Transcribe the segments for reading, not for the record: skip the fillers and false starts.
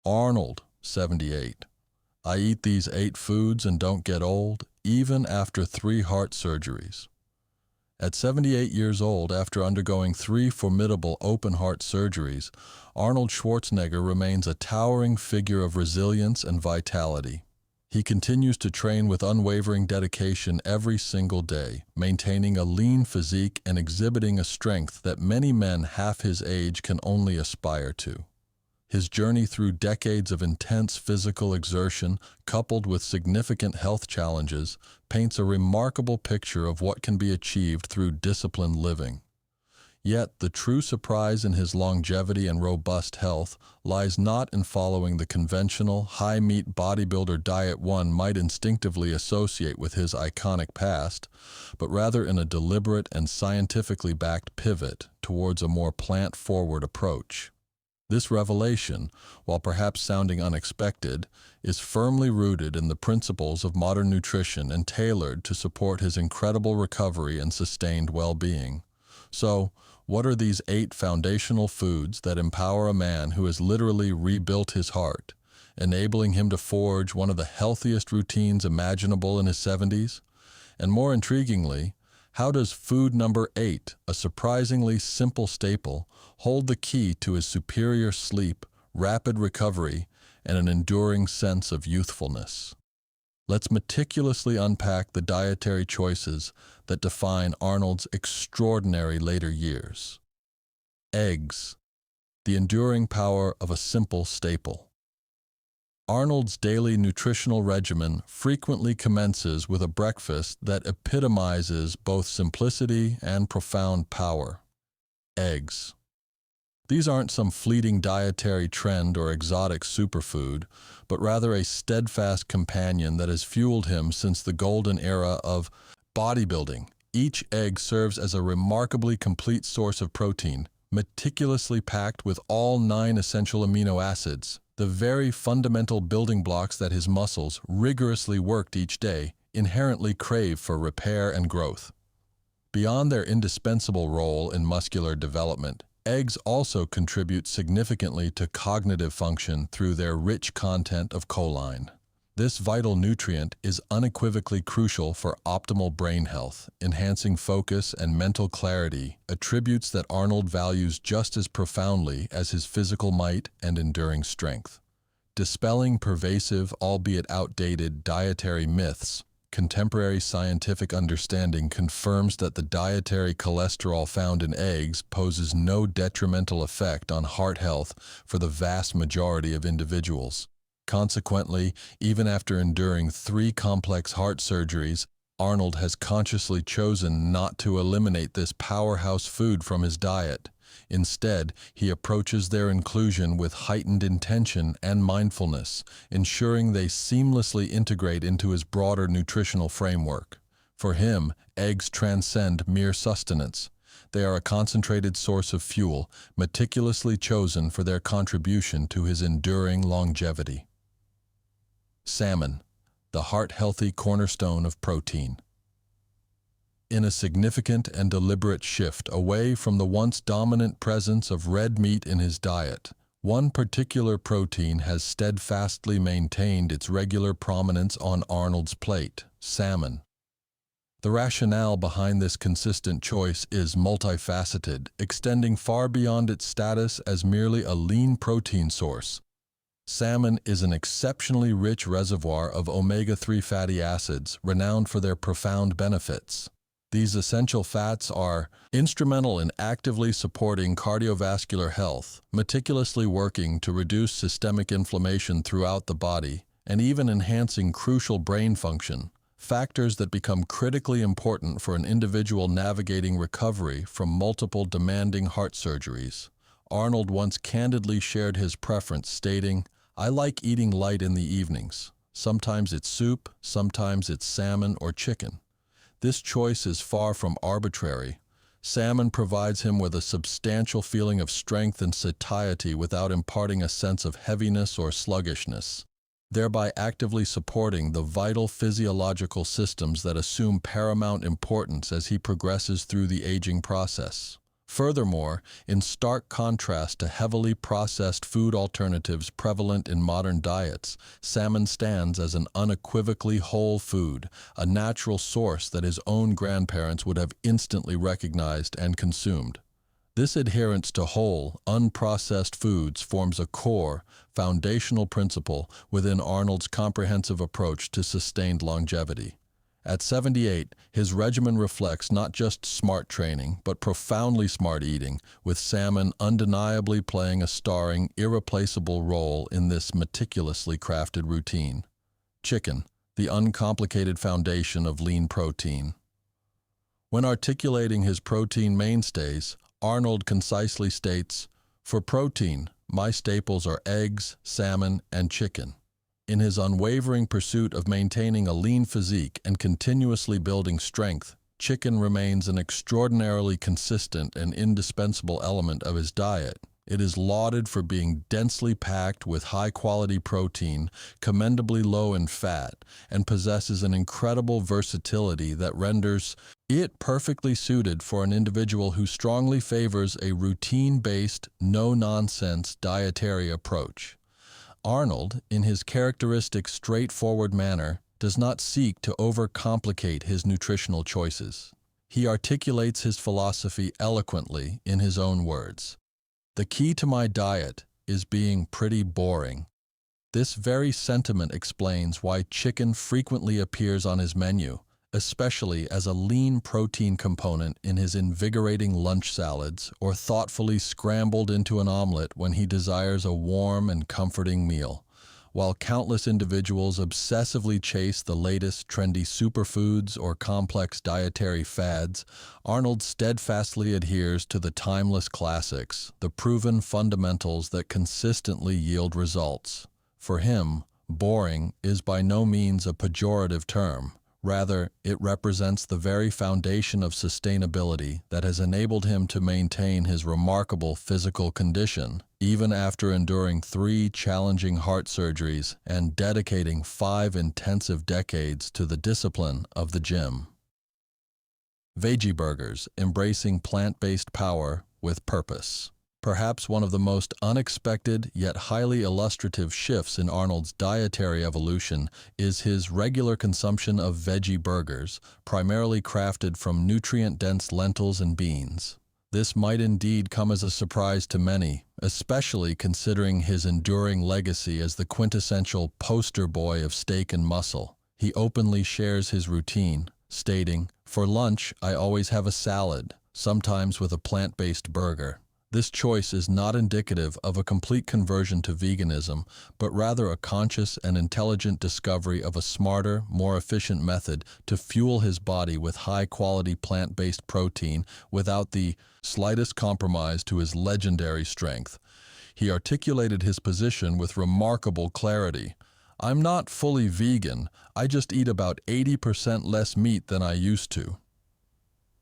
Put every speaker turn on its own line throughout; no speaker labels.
Arnold, 78. I eat these 8 foods and don't get old, even after 3 heart surgeries. At 78 years old, after undergoing 3 formidable open-heart surgeries, Arnold Schwarzenegger remains a towering figure of resilience and vitality. He continues to train with unwavering dedication every single day, maintaining a lean physique and exhibiting a strength that many men half his age can only aspire to. His journey through decades of intense physical exertion, coupled with significant health challenges, paints a remarkable picture of what can be achieved through disciplined living. Yet, the true surprise in his longevity and robust health lies not in following the conventional, high-meat bodybuilder diet one might instinctively associate with his iconic past, but rather in a deliberate and scientifically backed pivot towards a more plant-forward approach. This revelation, while perhaps sounding unexpected, is firmly rooted in the principles of modern nutrition and tailored to support his incredible recovery and sustained well-being. So, what are these 8 foundational foods that empower a man who has literally rebuilt his heart, enabling him to forge one of the healthiest routines imaginable in his 70s? And more intriguingly, how does food number 8, a surprisingly simple staple, hold the key to his superior sleep, rapid recovery, and an enduring sense of youthfulness? Let's meticulously unpack the dietary choices that define Arnold's extraordinary later years. Eggs, the enduring power of a simple staple. Arnold's daily nutritional regimen frequently commences with a breakfast that epitomizes both simplicity and profound power. Eggs. These aren't some fleeting dietary trend or exotic superfood, but rather a steadfast companion that has fueled him since the golden era of bodybuilding. Each egg serves as a remarkably complete source of protein, meticulously packed with all 9 essential amino acids, the very fundamental building blocks that his muscles, rigorously worked each day, inherently crave for repair and growth. Beyond their indispensable role in muscular development, eggs also contribute significantly to cognitive function through their rich content of choline. This vital nutrient is unequivocally crucial for optimal brain health, enhancing focus and mental clarity, attributes that Arnold values just as profoundly as his physical might and enduring strength. Dispelling pervasive, albeit outdated, dietary myths, contemporary scientific understanding confirms that the dietary cholesterol found in eggs poses no detrimental effect on heart health for the vast majority of individuals. Consequently, even after enduring 3 complex heart surgeries, Arnold has consciously chosen not to eliminate this powerhouse food from his diet. Instead, he approaches their inclusion with heightened intention and mindfulness, ensuring they seamlessly integrate into his broader nutritional framework. For him, eggs transcend mere sustenance. They are a concentrated source of fuel, meticulously chosen for their contribution to his enduring longevity. Salmon, the heart-healthy cornerstone of protein. In a significant and deliberate shift away from the once dominant presence of red meat in his diet, one particular protein has steadfastly maintained its regular prominence on Arnold's plate: salmon. The rationale behind this consistent choice is multifaceted, extending far beyond its status as merely a lean protein source. Salmon is an exceptionally rich reservoir of omega-3 fatty acids, renowned for their profound benefits. These essential fats are instrumental in actively supporting cardiovascular health, meticulously working to reduce systemic inflammation throughout the body, and even enhancing crucial brain function, factors that become critically important for an individual navigating recovery from multiple demanding heart surgeries. Arnold once candidly shared his preference, stating, "I like eating light in the evenings. Sometimes it's soup, sometimes it's salmon or chicken." This choice is far from arbitrary. Salmon provides him with a substantial feeling of strength and satiety without imparting a sense of heaviness or sluggishness, thereby actively supporting the vital physiological systems that assume paramount importance as he progresses through the aging process. Furthermore, in stark contrast to heavily processed food alternatives prevalent in modern diets, salmon stands as an unequivocally whole food, a natural source that his own grandparents would have instantly recognized and consumed. This adherence to whole, unprocessed foods forms a core, foundational principle within Arnold's comprehensive approach to sustained longevity. At 78, his regimen reflects not just smart training, but profoundly smart eating, with salmon undeniably playing a starring, irreplaceable role in this meticulously crafted routine. Chicken, the uncomplicated foundation of lean protein. When articulating his protein mainstays, Arnold concisely states, "For protein, my staples are eggs, salmon, and chicken." In his unwavering pursuit of maintaining a lean physique and continuously building strength, chicken remains an extraordinarily consistent and indispensable element of his diet. It is lauded for being densely packed with high-quality protein, commendably low in fat, and possesses an incredible versatility that renders it perfectly suited for an individual who strongly favors a routine-based, no-nonsense dietary approach. Arnold, in his characteristic straightforward manner, does not seek to overcomplicate his nutritional choices. He articulates his philosophy eloquently in his own words. "The key to my diet is being pretty boring." This very sentiment explains why chicken frequently appears on his menu, especially as a lean protein component in his invigorating lunch salads or thoughtfully scrambled into an omelet when he desires a warm and comforting meal. While countless individuals obsessively chase the latest trendy superfoods or complex dietary fads, Arnold steadfastly adheres to the timeless classics, the proven fundamentals that consistently yield results. For him, boring is by no means a pejorative term. Rather, it represents the very foundation of sustainability that has enabled him to maintain his remarkable physical condition, even after enduring 3 challenging heart surgeries and dedicating 5 intensive decades to the discipline of the gym. Veggie burgers, embracing plant-based power with purpose. Perhaps one of the most unexpected yet highly illustrative shifts in Arnold's dietary evolution is his regular consumption of veggie burgers, primarily crafted from nutrient-dense lentils and beans. This might indeed come as a surprise to many, especially considering his enduring legacy as the quintessential poster boy of steak and muscle. He openly shares his routine, stating, "For lunch, I always have a salad, sometimes with a plant-based burger." This choice is not indicative of a complete conversion to veganism, but rather a conscious and intelligent discovery of a smarter, more efficient method to fuel his body with high-quality plant-based protein without the slightest compromise to his legendary strength. He articulated his position with remarkable clarity. "I'm not fully vegan, I just eat about 80% less meat than I used to."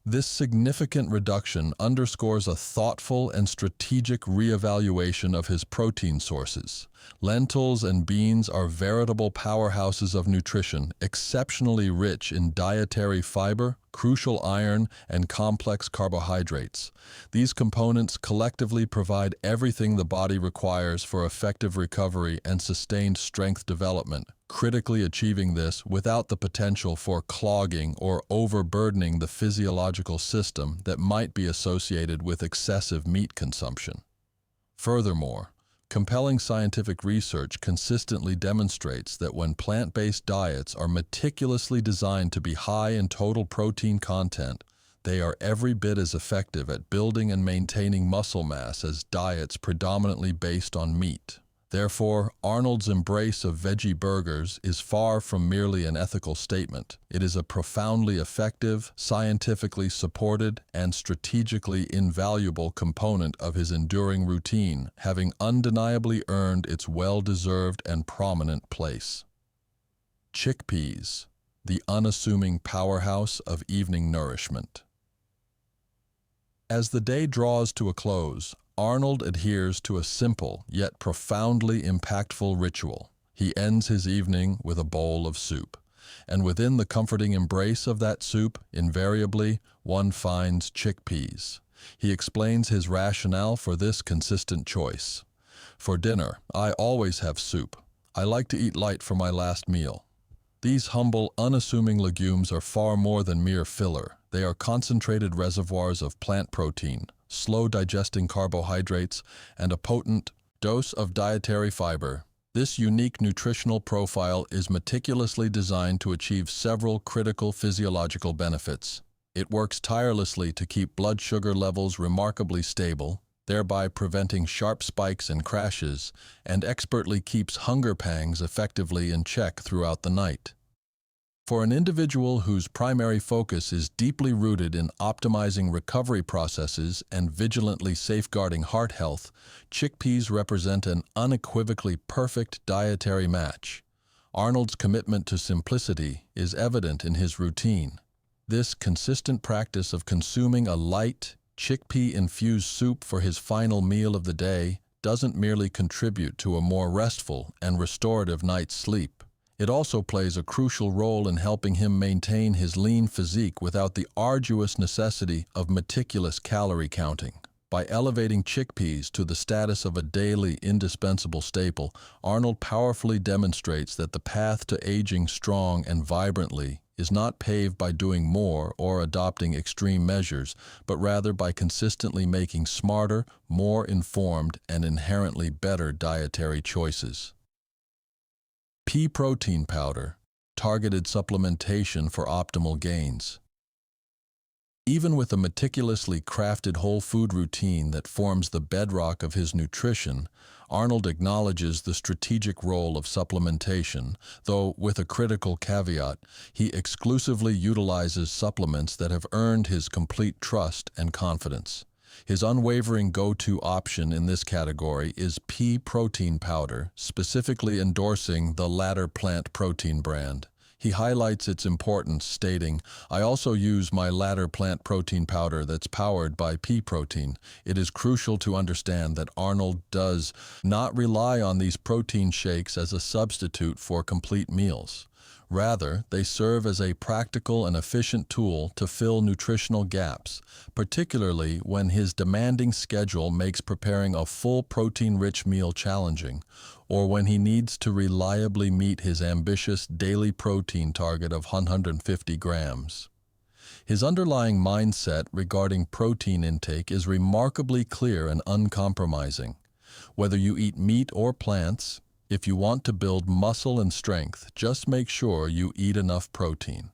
This significant reduction underscores a thoughtful and strategic reevaluation of his protein sources. Lentils and beans are veritable powerhouses of nutrition, exceptionally rich in dietary fiber, crucial iron, and complex carbohydrates. These components collectively provide everything the body requires for effective recovery and sustained strength development, critically achieving this without the potential for clogging or overburdening the physiological system that might be associated with excessive meat consumption. Furthermore, compelling scientific research consistently demonstrates that when plant-based diets are meticulously designed to be high in total protein content, they are every bit as effective at building and maintaining muscle mass as diets predominantly based on meat. Therefore, Arnold's embrace of veggie burgers is far from merely an ethical statement. It is a profoundly effective, scientifically supported, and strategically invaluable component of his enduring routine, having undeniably earned its well-deserved and prominent place. Chickpeas, the unassuming powerhouse of evening nourishment. As the day draws to a close, Arnold adheres to a simple yet profoundly impactful ritual. He ends his evening with a bowl of soup, and within the comforting embrace of that soup, invariably, one finds chickpeas. He explains his rationale for this consistent choice. For dinner, I always have soup. I like to eat light for my last meal. These humble, unassuming legumes are far more than mere filler. They are concentrated reservoirs of plant protein, slow-digesting carbohydrates, and a potent dose of dietary fiber. This unique nutritional profile is meticulously designed to achieve several critical physiological benefits. It works tirelessly to keep blood sugar levels remarkably stable, thereby preventing sharp spikes and crashes, and expertly keeps hunger pangs effectively in check throughout the night. For an individual whose primary focus is deeply rooted in optimizing recovery processes and vigilantly safeguarding heart health, chickpeas represent an unequivocally perfect dietary match. Arnold's commitment to simplicity is evident in his routine. This consistent practice of consuming a light, chickpea-infused soup for his final meal of the day doesn't merely contribute to a more restful and restorative night's sleep. It also plays a crucial role in helping him maintain his lean physique without the arduous necessity of meticulous calorie counting. By elevating chickpeas to the status of a daily indispensable staple, Arnold powerfully demonstrates that the path to aging strong and vibrantly is not paved by doing more or adopting extreme measures, but rather by consistently making smarter, more informed, and inherently better dietary choices. Pea protein powder, targeted supplementation for optimal gains. Even with a meticulously crafted whole food routine that forms the bedrock of his nutrition, Arnold acknowledges the strategic role of supplementation, though with a critical caveat: he exclusively utilizes supplements that have earned his complete trust and confidence. His unwavering go-to option in this category is pea protein powder, specifically endorsing the latter plant protein brand. He highlights its importance, stating, "I also use my latter plant protein powder that's powered by pea protein." It is crucial to understand that Arnold does not rely on these protein shakes as a substitute for complete meals. Rather, they serve as a practical and efficient tool to fill nutritional gaps, particularly when his demanding schedule makes preparing a full protein-rich meal challenging, or when he needs to reliably meet his ambitious daily protein target of 150 grams. His underlying mindset regarding protein intake is remarkably clear and uncompromising. Whether you eat meat or plants, if you want to build muscle and strength, just make sure you eat enough protein.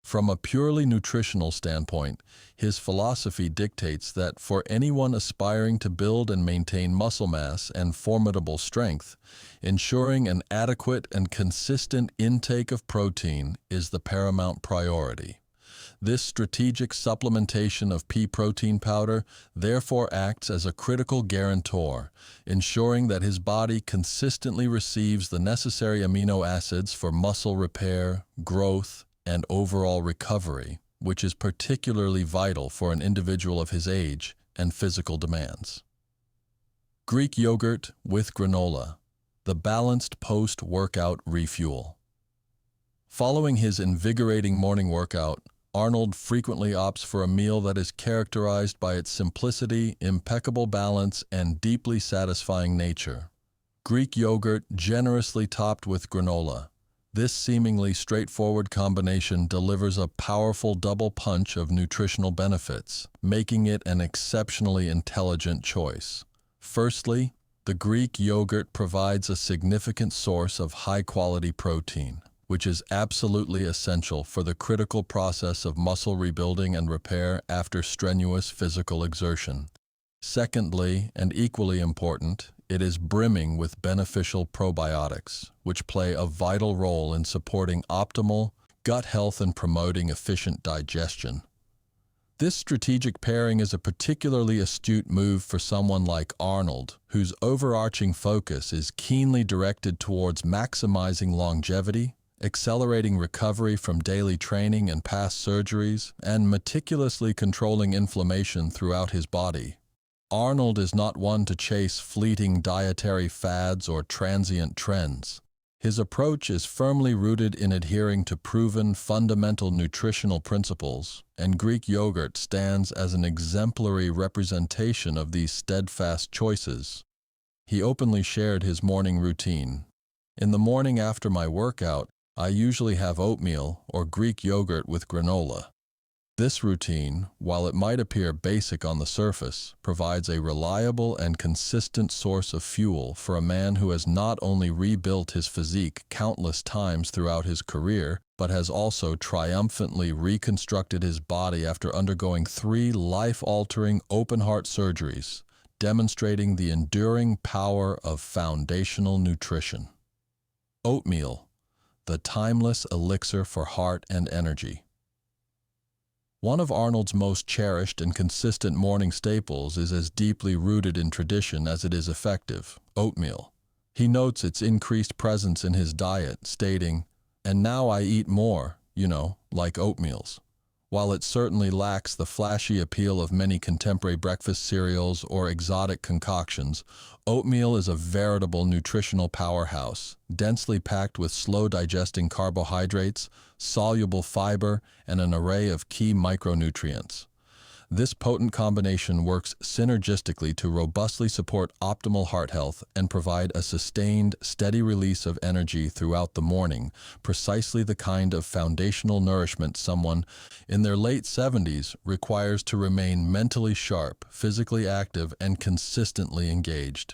From a purely nutritional standpoint, his philosophy dictates that for anyone aspiring to build and maintain muscle mass and formidable strength, ensuring an adequate and consistent intake of protein is the paramount priority. This strategic supplementation of pea protein powder therefore acts as a critical guarantor, ensuring that his body consistently receives the necessary amino acids for muscle repair, growth, and overall recovery, which is particularly vital for an individual of his age and physical demands. Greek yogurt with granola, the balanced post-workout refuel. Following his invigorating morning workout, Arnold frequently opts for a meal that is characterized by its simplicity, impeccable balance, and deeply satisfying nature. Greek yogurt generously topped with granola. This seemingly straightforward combination delivers a powerful double punch of nutritional benefits, making it an exceptionally intelligent choice. Firstly, the Greek yogurt provides a significant source of high-quality protein, which is absolutely essential for the critical process of muscle rebuilding and repair after strenuous physical exertion. Secondly, and equally important, it is brimming with beneficial probiotics, which play a vital role in supporting optimal gut health and promoting efficient digestion. This strategic pairing is a particularly astute move for someone like Arnold, whose overarching focus is keenly directed towards maximizing longevity, accelerating recovery from daily training and past surgeries, and meticulously controlling inflammation throughout his body. Arnold is not one to chase fleeting dietary fads or transient trends. His approach is firmly rooted in adhering to proven fundamental nutritional principles, and Greek yogurt stands as an exemplary representation of these steadfast choices. He openly shared his morning routine. In the morning after my workout, I usually have oatmeal or Greek yogurt with granola. This routine, while it might appear basic on the surface, provides a reliable and consistent source of fuel for a man who has not only rebuilt his physique countless times throughout his career, but has also triumphantly reconstructed his body after undergoing 3 life-altering open-heart surgeries, demonstrating the enduring power of foundational nutrition. Oatmeal, the timeless elixir for heart and energy. One of Arnold's most cherished and consistent morning staples is as deeply rooted in tradition as it is effective: oatmeal. He notes its increased presence in his diet, stating, "And now I eat more, like oatmeals." While it certainly lacks the flashy appeal of many contemporary breakfast cereals or exotic concoctions, oatmeal is a veritable nutritional powerhouse, densely packed with slow-digesting carbohydrates, soluble fiber, and an array of key micronutrients. This potent combination works synergistically to robustly support optimal heart health and provide a sustained, steady release of energy throughout the morning, precisely the kind of foundational nourishment someone in their late 70s requires to remain mentally sharp, physically active, and consistently engaged.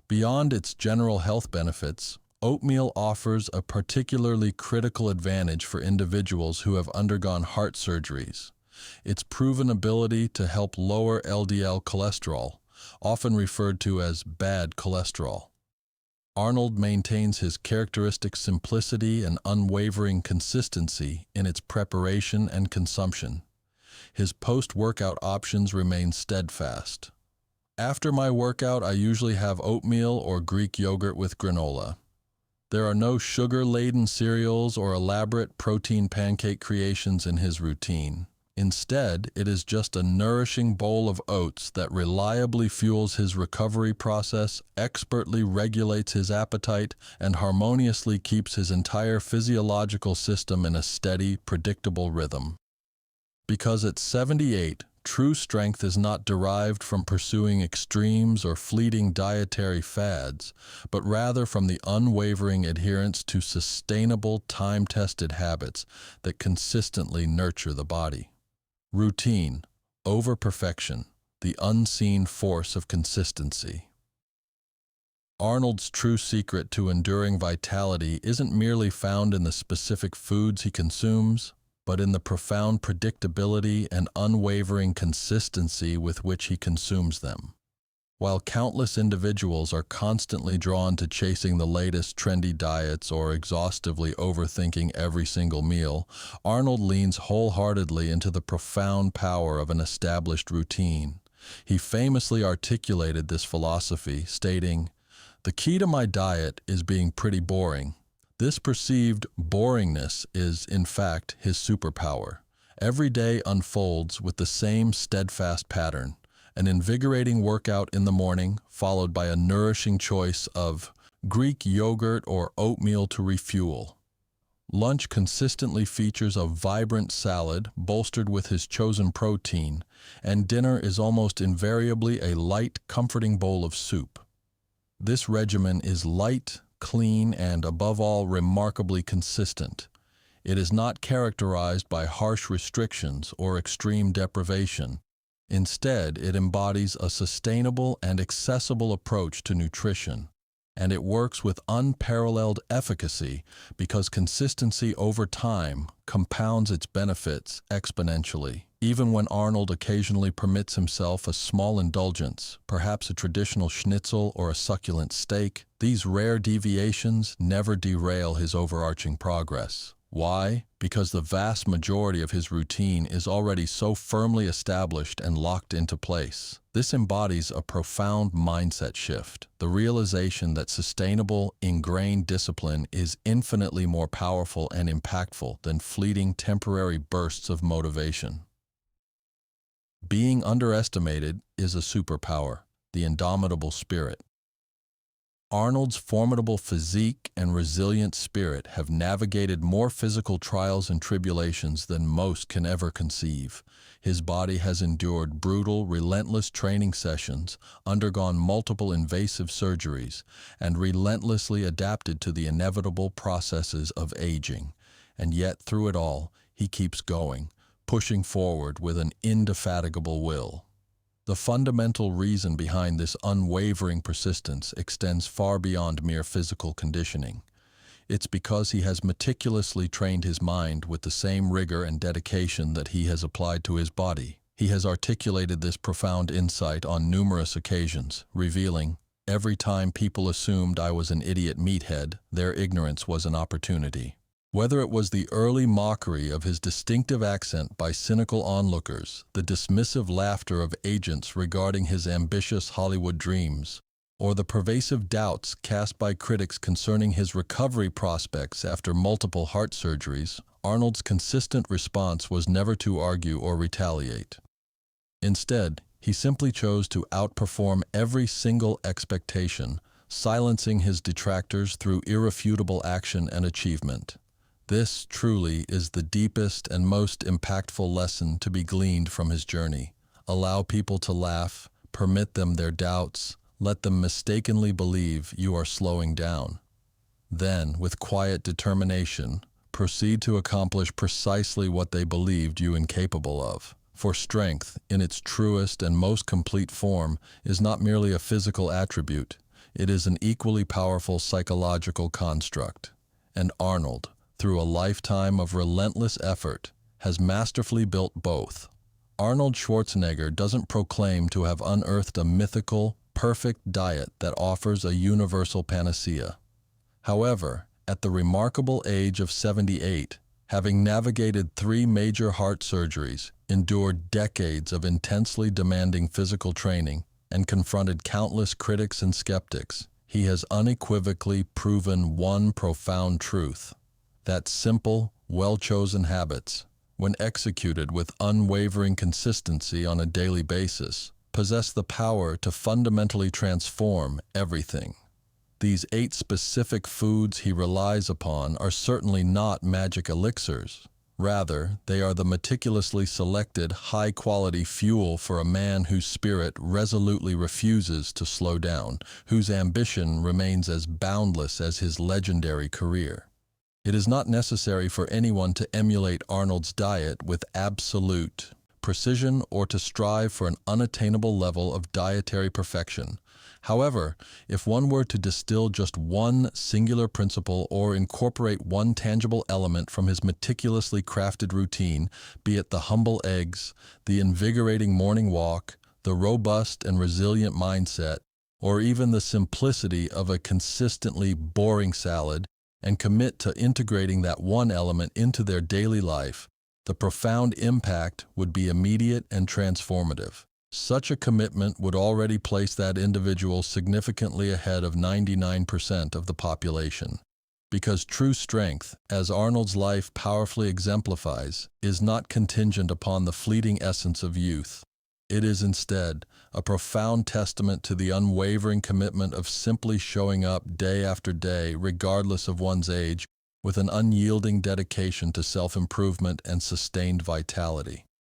Beyond its general health benefits, oatmeal offers a particularly critical advantage for individuals who have undergone heart surgeries. Its proven ability to help lower LDL cholesterol, often referred to as bad cholesterol. Arnold maintains his characteristic simplicity and unwavering consistency in its preparation and consumption. His post-workout options remain steadfast. After my workout, I usually have oatmeal or Greek yogurt with granola. There are no sugar-laden cereals or elaborate protein pancake creations in his routine. Instead, it is just a nourishing bowl of oats that reliably fuels his recovery process, expertly regulates his appetite, and harmoniously keeps his entire physiological system in a steady, predictable rhythm. Because at 78, true strength is not derived from pursuing extremes or fleeting dietary fads, but rather from the unwavering adherence to sustainable, time-tested habits that consistently nurture the body. Routine, over perfection, the unseen force of consistency. Arnold's true secret to enduring vitality isn't merely found in the specific foods he consumes, but in the profound predictability and unwavering consistency with which he consumes them. While countless individuals are constantly drawn to chasing the latest trendy diets or exhaustively overthinking every single meal, Arnold leans wholeheartedly into the profound power of an established routine. He famously articulated this philosophy, stating, "The key to my diet is being pretty boring." This perceived boringness is, in fact, his superpower. Every day unfolds with the same steadfast pattern: an invigorating workout in the morning, followed by a nourishing choice of Greek yogurt or oatmeal to refuel. Lunch consistently features a vibrant salad bolstered with his chosen protein, and dinner is almost invariably a light, comforting bowl of soup. This regimen is light, clean, and, above all, remarkably consistent. It is not characterized by harsh restrictions or extreme deprivation. Instead, it embodies a sustainable and accessible approach to nutrition, and it works with unparalleled efficacy because consistency over time compounds its benefits exponentially. Even when Arnold occasionally permits himself a small indulgence, perhaps a traditional schnitzel or a succulent steak, these rare deviations never derail his overarching progress. Why? Because the vast majority of his routine is already so firmly established and locked into place. This embodies a profound mindset shift, the realization that sustainable, ingrained discipline is infinitely more powerful and impactful than fleeting temporary bursts of motivation. Being underestimated is a superpower, the indomitable spirit. Arnold's formidable physique and resilient spirit have navigated more physical trials and tribulations than most can ever conceive. His body has endured brutal, relentless training sessions, undergone multiple invasive surgeries, and relentlessly adapted to the inevitable processes of aging. And yet, through it all, he keeps going, pushing forward with an indefatigable will. The fundamental reason behind this unwavering persistence extends far beyond mere physical conditioning. It's because he has meticulously trained his mind with the same rigor and dedication that he has applied to his body. He has articulated this profound insight on numerous occasions, revealing, "Every time people assumed I was an idiot meathead, their ignorance was an opportunity." Whether it was the early mockery of his distinctive accent by cynical onlookers, the dismissive laughter of agents regarding his ambitious Hollywood dreams, or the pervasive doubts cast by critics concerning his recovery prospects after multiple heart surgeries, Arnold's consistent response was never to argue or retaliate. Instead, he simply chose to outperform every single expectation, silencing his detractors through irrefutable action and achievement. This truly is the deepest and most impactful lesson to be gleaned from his journey. Allow people to laugh, permit them their doubts, let them mistakenly believe you are slowing down. Then, with quiet determination, proceed to accomplish precisely what they believed you incapable of. For strength, in its truest and most complete form, is not merely a physical attribute. It is an equally powerful psychological construct. And Arnold, through a lifetime of relentless effort, has masterfully built both. Arnold Schwarzenegger doesn't proclaim to have unearthed a mythical, perfect diet that offers a universal panacea. However, at the remarkable age of 78, having navigated 3 major heart surgeries, endured decades of intensely demanding physical training, and confronted countless critics and skeptics, he has unequivocally proven one profound truth: that simple, well-chosen habits, when executed with unwavering consistency on a daily basis, possess the power to fundamentally transform everything. These 8 specific foods he relies upon are certainly not magic elixirs. Rather, they are the meticulously selected, high-quality fuel for a man whose spirit resolutely refuses to slow down, whose ambition remains as boundless as his legendary career. It is not necessary for anyone to emulate Arnold's diet with absolute precision or to strive for an unattainable level of dietary perfection. However, if one were to distill just one singular principle or incorporate one tangible element from his meticulously crafted routine, be it the humble eggs, the invigorating morning walk, the robust and resilient mindset, or even the simplicity of a consistently boring salad, and commit to integrating that one element into their daily life, the profound impact would be immediate and transformative. Such a commitment would already place that individual significantly ahead of 99% of the population. Because true strength, as Arnold's life powerfully exemplifies, is not contingent upon the fleeting essence of youth. It is instead a profound testament to the unwavering commitment of simply showing up day after day, regardless of one's age, with an unyielding dedication to self-improvement and sustained vitality.